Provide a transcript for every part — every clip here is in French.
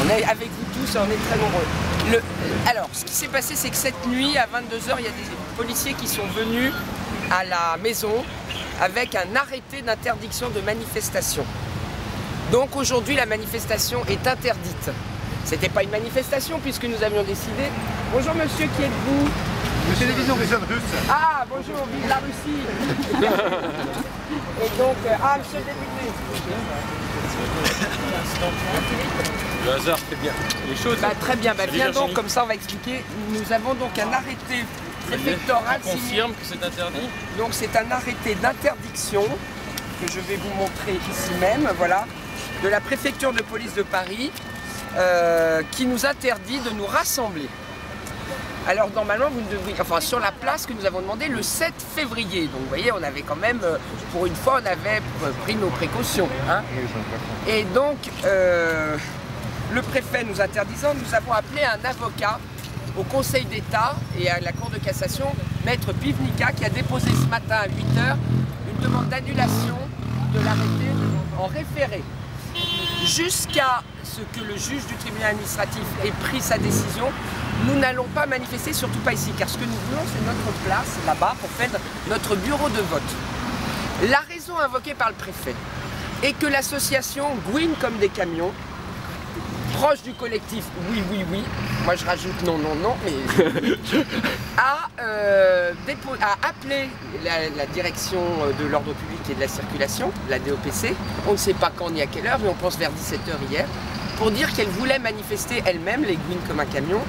On est avec vous tous et on est très nombreux. Alors, ce qui s'est passé, c'est que cette nuit, à 22 h, il y a des policiers qui sont venus à la maison avec un arrêté d'interdiction de manifestation. Donc aujourd'hui, la manifestation est interdite. C'était pas une manifestation puisque nous avions décidé. Bonjour monsieur, qui êtes-vous? Télévision russe. Ah, bonjour, vive la Russie. Et donc, monsieur le député. Le hasard fait bien les choses. Très bien, viens donc, comme ça on va expliquer. Nous avons donc un arrêté préfectoral. On confirme que c'est interdit. Donc c'est un arrêté d'interdiction que je vais vous montrer ici même, voilà, de la préfecture de police de Paris qui nous interdit de nous rassembler. Alors normalement, vous ne devriez, enfin sur la place que nous avons demandé le 7 février. Donc vous voyez, on avait quand même, pour une fois, on avait pris nos précautions. Hein. Et donc, le préfet nous interdisant, nous avons appelé un avocat au Conseil d'État et à la Cour de cassation, Maître Pivnica, qui a déposé ce matin à 8 h une demande d'annulation de l'arrêté en référé. Jusqu'à ce que le juge du tribunal administratif ait pris sa décision, nous n'allons pas manifester, surtout pas ici, car ce que nous voulons, c'est notre place là-bas pour faire notre bureau de vote. La raison invoquée par le préfet est que l'association Gouine comme des camions, proche du collectif Oui, oui, oui, moi je rajoute non, non, non, mais a appelé la direction de l'ordre public et de la circulation, la DOPC, on ne sait pas quand ni à quelle heure, mais on pense vers 17 h hier, pour dire qu'elle voulait manifester elle-même, les Gouines comme un camion,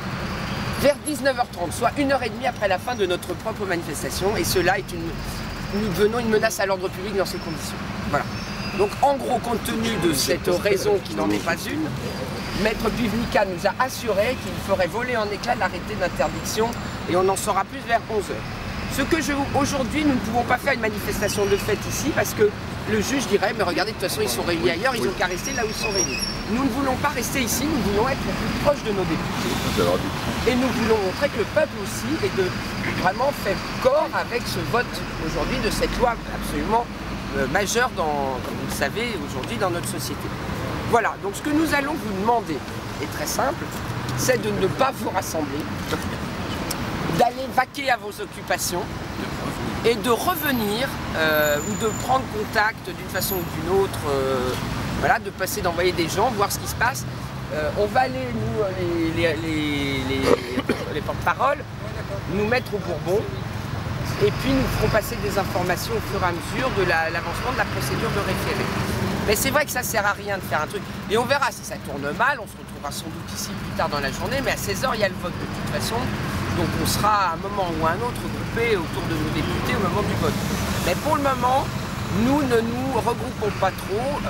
vers 19 h 30, soit 1 h 30 après la fin de notre propre manifestation, et cela est nous devenons une menace à l'ordre public dans ces conditions. Voilà. Donc en gros, compte tenu de cette raison qui n'en est pas une, Maître Pivnica nous a assuré qu'il ferait voler en éclats l'arrêté d'interdiction et on en saura plus vers 11 h. Aujourd'hui, nous ne pouvons pas faire une manifestation de fête ici parce que le juge dirait, mais regardez, de toute façon, ils sont réunis ailleurs, ils n'ont qu'à rester là où ils sont réunis. Nous ne voulons pas rester ici, nous voulons être le plus proche de nos députés. Et nous voulons montrer que le peuple aussi est de vraiment faire corps avec ce vote aujourd'hui de cette loi absolument majeure, comme vous le savez, aujourd'hui dans notre société. Voilà, donc ce que nous allons vous demander est très simple, c'est de ne pas vous rassembler, d'aller vaquer à vos occupations et de revenir ou de prendre contact d'une façon ou d'une autre, voilà, de passer, d'envoyer des gens, voir ce qui se passe. On va aller, nous, les porte-paroles, nous mettre au Bourbon et puis nous ferons passer des informations au fur et à mesure de l'avancement de la procédure de référé. Mais c'est vrai que ça sert à rien de faire un truc. Et on verra si ça tourne mal, on se retrouvera sans doute ici plus tard dans la journée, mais à 16 h, il y a le vote de toute façon. Donc on sera à un moment ou à un autre groupés autour de nos députés au moment du vote. Mais pour le moment, nous ne nous regroupons pas trop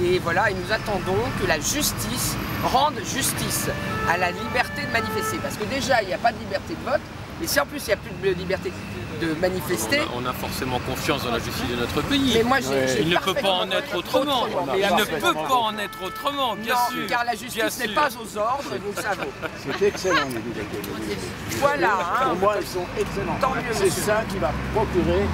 et voilà, et nous attendons que la justice rende justice à la liberté de manifester. Parce que déjà, il n'y a pas de liberté de vote, mais si en plus il n'y a plus de liberté de manifester... On a forcément confiance dans la justice de notre pays. Mais moi, il ne peut pas en être autrement. Il ne peut pas en être autrement, bien sûr. Car la justice n'est pas aux ordres, nous le savons. C'est excellent, les libertés. Voilà. Pour moi, elles sont excellentes. Tant mieux, c'est ça qui va procurer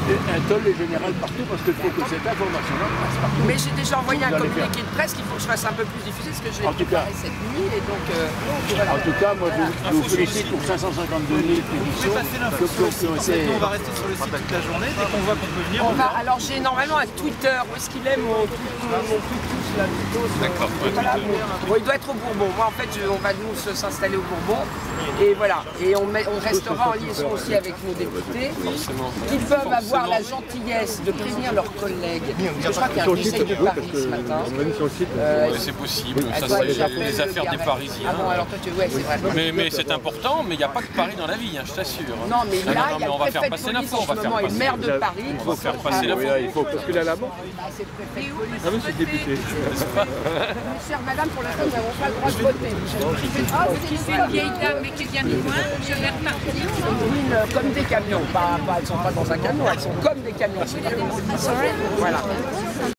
un tollé général partout, parce qu'il faut que cette information-là passe partout. Mais j'ai déjà envoyé un communiqué de presse qu'il faut que je fasse un peu plus diffusé, parce que je l'ai préparé cette nuit, et donc voilà. En tout cas, moi, je vous félicite pour 552 000 pétitions. On va rester sur le site toute la journée, dès qu'on voit qu'on peut venir. Alors j'ai normalement un Twitter, où est-ce qu'il est mon Twitous là? D'accord. Voilà, bon, il doit être au Bourbon. Moi en fait, on va nous s'installer au Bourbon, et voilà. Et on restera en liaison aussi avec nos députés, qui peuvent avoir la gentillesse de prévenir leurs collègues. Je crois qu'il y a un conseil de Paris ce matin. Oui, c'est possible. Ça, c'est les affaires des Parisiens. Ah bon, alors toi, ouais, c'est vrai. Mais c'est important, mais il n'y a pas que Paris dans la vie, hein, je t'assure. Non, mais là, il y a le préfet de police en ce moment et le maire de Paris. Il faut faire passer l'info. Il faut basculer là-bas. C'est le préfet de police. Ah oui, c'est le député. Chère madame, pour l'instant, nous n'avons pas le droit de voter. Je suis une vieille dame, mais qui vient de loin, je vais repartir. Comme des camions, elles ne sont pas dans un camion, elles sont comme des camions. Voilà.